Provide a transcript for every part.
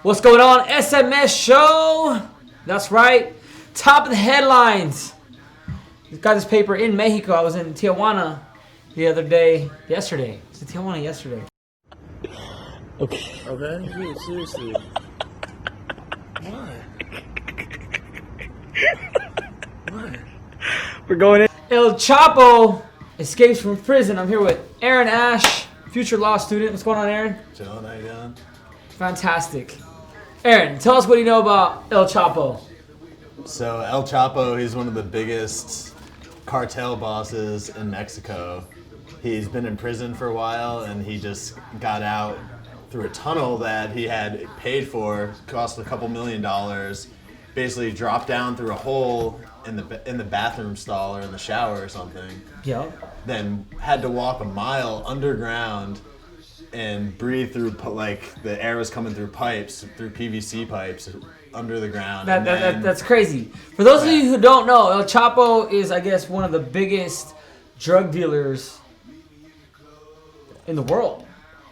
What's going on, SMS show? That's right. Top of the headlines. Got this paper in Mexico. I was in Tijuana the other day. Yesterday. It was in Tijuana yesterday. Okay. Okay? Dude, seriously. What? What? We're going in. El Chapo escapes from prison. I'm here with Aaron Ash, future law student. What's going on, Aaron? Chillin', how you doing? Fantastic. Aaron, tell us what you know about El Chapo. So El Chapo, he's one of the biggest cartel bosses in Mexico. He's been in prison for a while, and he just got out through a tunnel that he had paid for, cost a couple $1 million. Basically dropped down through a hole in the bathroom stall or in the shower or something. Yeah. Then had to walk a mile underground and breathe through, like, the air was coming through pipes, through PVC pipes under the ground. That's crazy. For those of you who don't know, El Chapo is, I guess, one of the biggest drug dealers in the world.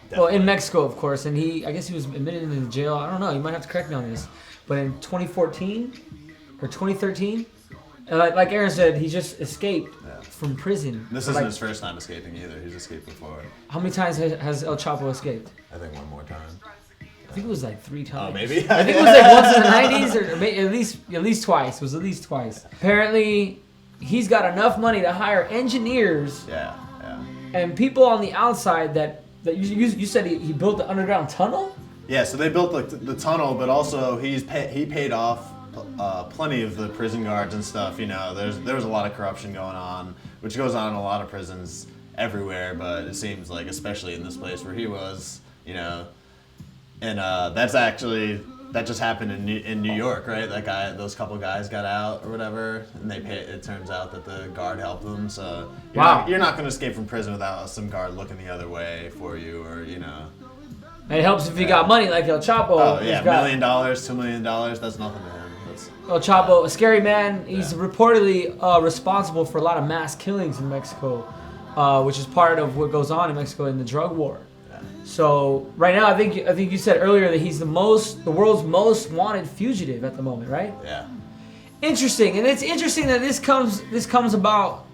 Definitely. Well, in Mexico, of course, and I guess he was admitted into jail. I don't know. You might have to correct me on this, but in 2014 or 2013, and like Aaron said, he just escaped from prison. This isn't his first time escaping either. He's escaped before. How many times has El Chapo escaped? I think one more time. I think it was like 3 times. Oh, maybe. I think it was like once in the 90s, or at least twice. It was at least twice. Apparently, he's got enough money to hire engineers. Yeah. And people on the outside that you said he built the underground tunnel? Yeah, so they built the tunnel, but also he paid off plenty of the prison guards and stuff. You know, there was a lot of corruption going on, which goes on in a lot of prisons everywhere, but it seems like especially in this place where he was, you know, and that just happened in New York, right? Those couple guys got out or whatever, and it turns out that the guard helped them. So you're not going to escape from prison without some guard looking the other way for you, or you know. And it helps if you got money like El Chapo. Oh yeah, $1 million, $2 million, that's nothing to him. El Chapo, a scary man. He's reportedly responsible for a lot of mass killings in Mexico, which is part of what goes on in Mexico in the drug war. So right now, I think you said earlier that he's the world's most wanted fugitive at the moment, right? Yeah. Interesting, and it's interesting that this comes about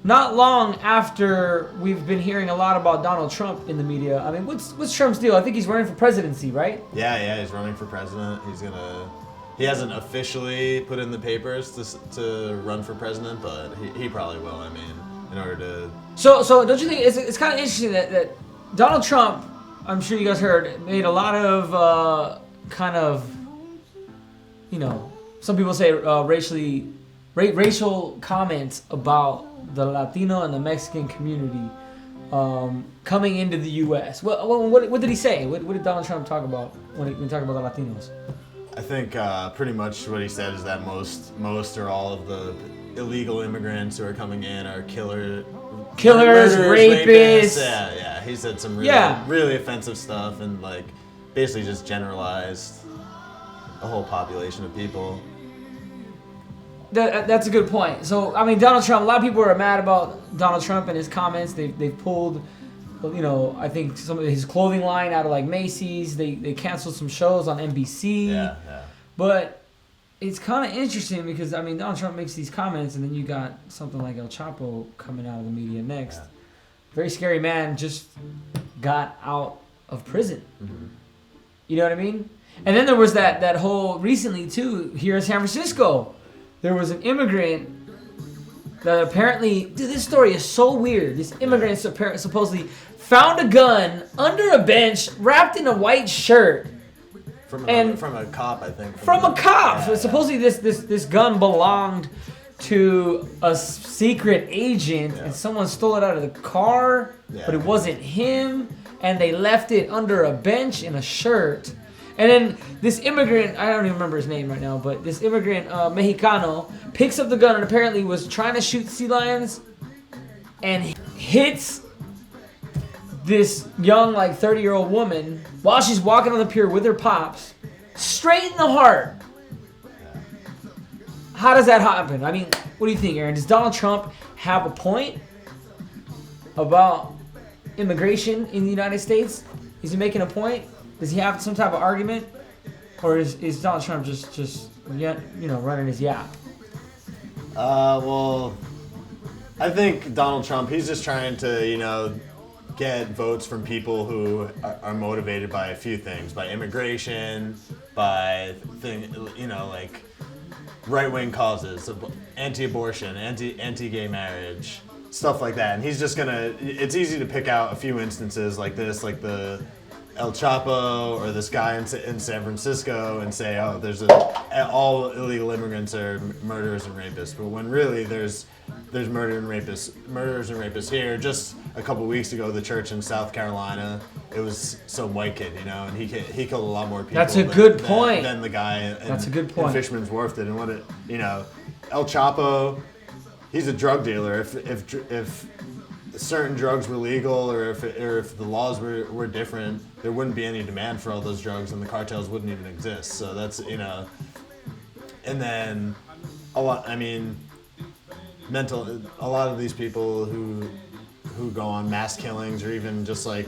not long after we've been hearing a lot about Donald Trump in the media. I mean, what's Trump's deal? I think he's running for presidency, right? Yeah, he's running for president. He hasn't officially put in the papers to run for president, but he probably will. I mean, in order to. So don't you think it's kind of interesting that Donald Trump, I'm sure you guys heard, made a lot of kind of, you know, some people say racial comments about the Latino and the Mexican community coming into the U.S. What did he say? What did Donald Trump talk about when he talked about the Latinos? I think pretty much what he said is that most or all of the illegal immigrants who are coming in are killers, rapists. Yeah. He said some really offensive stuff and like basically just generalized a whole population of people. That's a good point. So I mean, Donald Trump. A lot of people are mad about Donald Trump and his comments. They've pulled, you know, I think some of his clothing line out of like Macy's. They canceled some shows on NBC. Yeah. But it's kind of interesting because, I mean, Donald Trump makes these comments, and then you got something like El Chapo coming out of the media next. Yeah. Very scary man just got out of prison. Mm-hmm. You know what I mean? And then there was that whole, recently too, here in San Francisco, there was an immigrant that apparently, dude, this story is so weird. This immigrant supposedly found a gun under a bench, wrapped in a white shirt. From a cop, I think. From a cop. So supposedly this gun belonged to a secret agent, and someone stole it out of the car, but it wasn't him, and they left it under a bench in a shirt. And then this immigrant, I don't even remember his name right now, but this immigrant, Mexicano, picks up the gun and apparently was trying to shoot sea lions and hits this young, like, 30-year-old woman while she's walking on the pier with her pops, straight in the heart. How does that happen? I mean, what do you think, Aaron? Does Donald Trump have a point about immigration in the United States? Is he making a point? Does he have some type of argument? or is Donald Trump just running his yap? Well, I think Donald Trump, he's just trying to, get votes from people who are motivated by a few things, by immigration, by like right-wing causes, anti-abortion, anti-gay marriage, stuff like that. And he's just it's easy to pick out a few instances like this, like the El Chapo or this guy in San Francisco, and say, oh, all illegal immigrants are murderers and rapists. But when really there's murderers and rapists here. Just a couple weeks ago, the church in South Carolina, it was some white kid, and he killed a lot more people. That's a good point. Than the guy That's a good point. in Fisherman's Wharf did. And El Chapo, he's a drug dealer. If certain drugs were legal, or if the laws were different, there wouldn't be any demand for all those drugs, and the cartels wouldn't even exist. So that's and then a lot of these people who go on mass killings, or even just like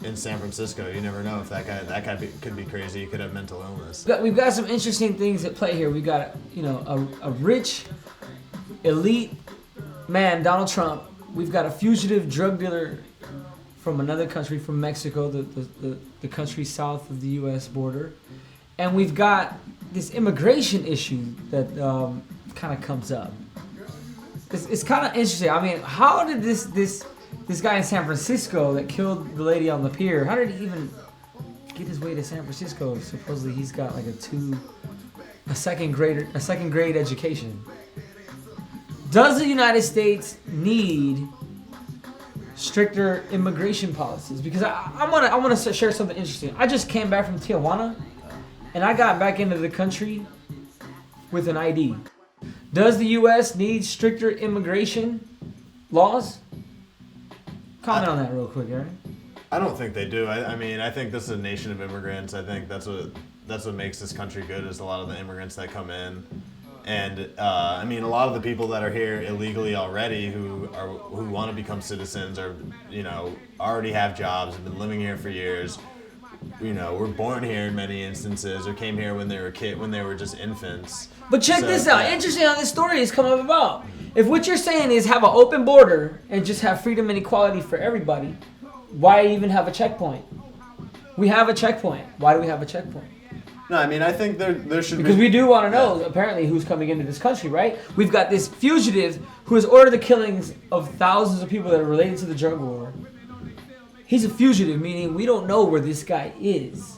in San Francisco, you never know if that guy could be crazy. He could have mental illness. We've got some interesting things at play here. We've got a rich, elite man, Donald Trump. We've got a fugitive drug dealer from another country, from Mexico, the country south of the U.S. border, and we've got this immigration issue that kind of comes up. It's kind of interesting. I mean, how did this guy in San Francisco that killed the lady on the pier, how did he even get his way to San Francisco? Supposedly he's got like a second grade education. Does the United States need stricter immigration policies? Because I want to share something interesting. I just came back from Tijuana, and I got back into the country with an ID. Does the U.S. need stricter immigration laws? Comment on that real quick, Aaron. I don't think they do. I think this is a nation of immigrants. I think that's what makes this country good, is a lot of the immigrants that come in. And a lot of the people that are here illegally already, who want to become citizens, or already have jobs, have been living here for years. Were born here in many instances, or came here when they were just infants. But check this out. Yeah. Interesting how this story has come about. If what you're saying is have an open border and just have freedom and equality for everybody, why even have a checkpoint? We have a checkpoint. Why do we have a checkpoint? No, I think there should be... Because we do want to know, apparently, who's coming into this country, right? We've got this fugitive who has ordered the killings of thousands of people that are related to the drug war. He's a fugitive, meaning we don't know where this guy is.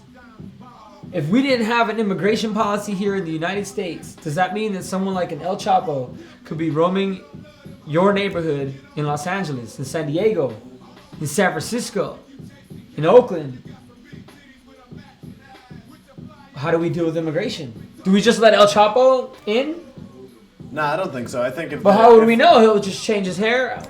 If we didn't have an immigration policy here in the United States, does that mean that someone like an El Chapo could be roaming your neighborhood in Los Angeles, in San Diego, in San Francisco, in Oakland? How do we deal with immigration? Do we just let El Chapo in? No, I don't think so. I think But how would we know? He'll just change his hair?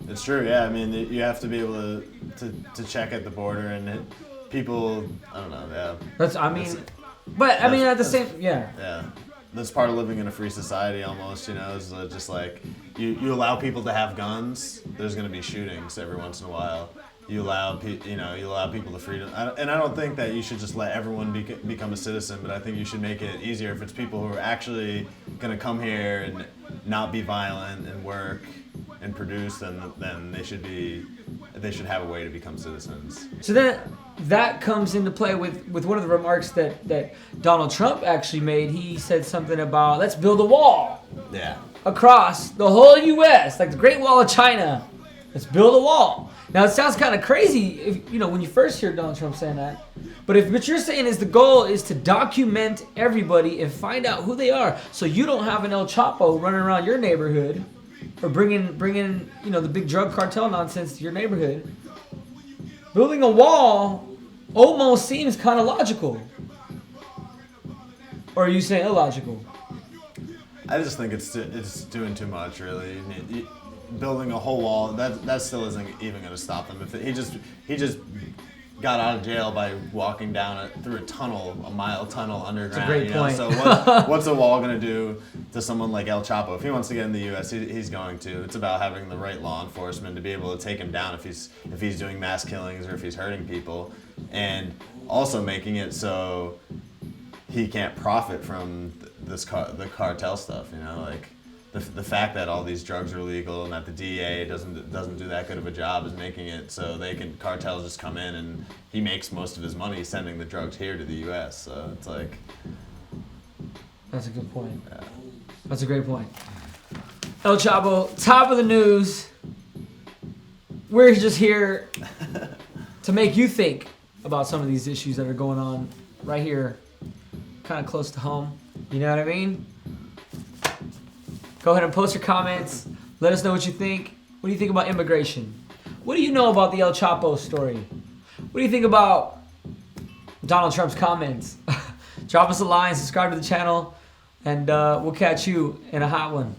It's true, yeah. You have to be able to check at the border, and people, I don't know, yeah. Yeah. That's part of living in a free society almost, is just like, you allow people to have guns, there's going to be shootings every once in a while. You allow people the freedom, and I don't think that you should just let everyone become a citizen, but I think you should make it easier if it's people who are actually going to come here and not be violent and work and produce, then they should have a way to become citizens. So then that comes into play with one of the remarks that Donald Trump actually made. He said something about, let's build a wall. Yeah. Across the whole U.S., like the Great Wall of China. Let's build a wall. Now, it sounds kind of crazy, when you first hear Donald Trump saying that. But if what you're saying is the goal is to document everybody and find out who they are, so you don't have an El Chapo running around your neighborhood, or bringing the big drug cartel nonsense to your neighborhood. Building a wall almost seems kind of logical. Or are you saying illogical? I just think it's doing too much, really. Building a whole wall, that still isn't even going to stop him. If he just got out of jail by walking down through a mile tunnel underground. That's a great point. So what's a wall going to do to someone like El Chapo? If he wants to get in the U.S., he's going to. It's about having the right law enforcement to be able to take him down if he's doing mass killings or if he's hurting people. And also making it so he can't profit from the cartel stuff. You know, like the fact that all these drugs are legal and that the DEA doesn't do that good of a job is making it so cartels just come in and he makes most of his money sending the drugs here to the U.S. So it's like. That's a good point. Yeah. That's a great point. El Chapo, top of the news. We're just here to make you think about some of these issues that are going on right here, kind of close to home. You know what I mean? Go ahead and post your comments. Let us know what you think. What do you think about immigration? What do you know about the El Chapo story? What do you think about Donald Trump's comments? Drop us a line, subscribe to the channel, and we'll catch you in a hot one.